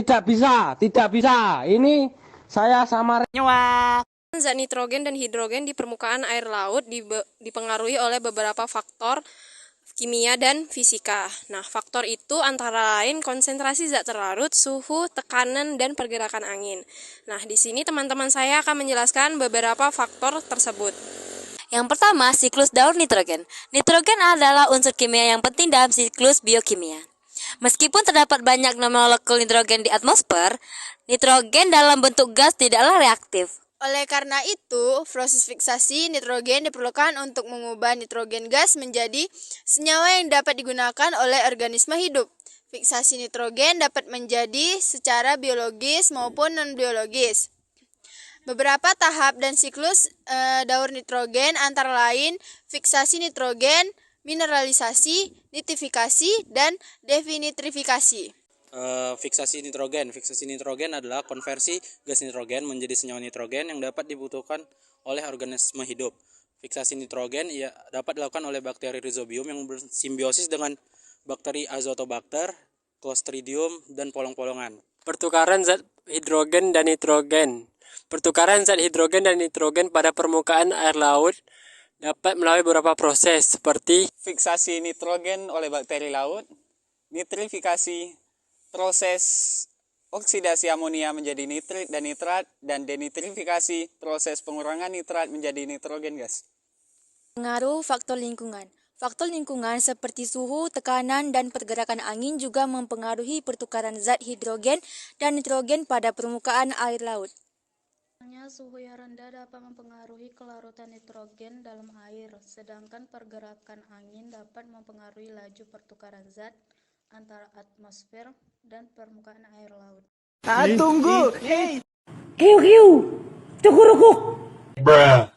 tidak bisa, tidak bisa. Ini saya sama Nyewa. Zat nitrogen dan hidrogen di permukaan air laut dipengaruhi oleh beberapa faktor kimia dan fisika. Nah, faktor itu antara lain konsentrasi zat terlarut, suhu, tekanan, dan pergerakan angin. Nah, di sini teman-teman saya akan menjelaskan beberapa faktor tersebut. Yang pertama, siklus daur nitrogen. Nitrogen adalah unsur kimia yang penting dalam siklus biokimia. Meskipun terdapat banyak molekul nitrogen di atmosfer, nitrogen dalam bentuk gas tidaklah reaktif. Oleh karena itu, proses fiksasi nitrogen diperlukan untuk mengubah nitrogen gas menjadi senyawa yang dapat digunakan oleh organisme hidup. Fiksasi nitrogen dapat menjadi secara biologis maupun non-biologis. Beberapa tahap dan siklus daur nitrogen antara lain fiksasi nitrogen, mineralisasi, nitrifikasi, dan definitrifikasi. Fiksasi nitrogen adalah konversi gas nitrogen menjadi senyawa nitrogen yang dapat dibutuhkan oleh organisme hidup. Fiksasi nitrogen dapat dilakukan oleh bakteri Rhizobium yang bersimbiosis dengan bakteri Azotobacter, Clostridium, dan polong-polongan. Pertukaran zat hidrogen dan nitrogen. Pertukaran zat hidrogen dan nitrogen pada permukaan air laut dapat melalui beberapa proses seperti fiksasi nitrogen oleh bakteri laut, nitrifikasi, proses oksidasi amonia menjadi nitrit dan nitrat, dan denitrifikasi, proses pengurangan nitrat menjadi nitrogen gas. Pengaruh faktor lingkungan. Faktor lingkungan seperti suhu, tekanan, dan pergerakan angin juga mempengaruhi pertukaran zat hidrogen dan nitrogen pada permukaan air laut. Suhu yang rendah dapat mempengaruhi kelarutan nitrogen dalam air, sedangkan pergerakan angin dapat mempengaruhi laju pertukaran zat antara atmosfer dan permukaan air laut. tunggu. Kiu, cukurukuk. Bruh.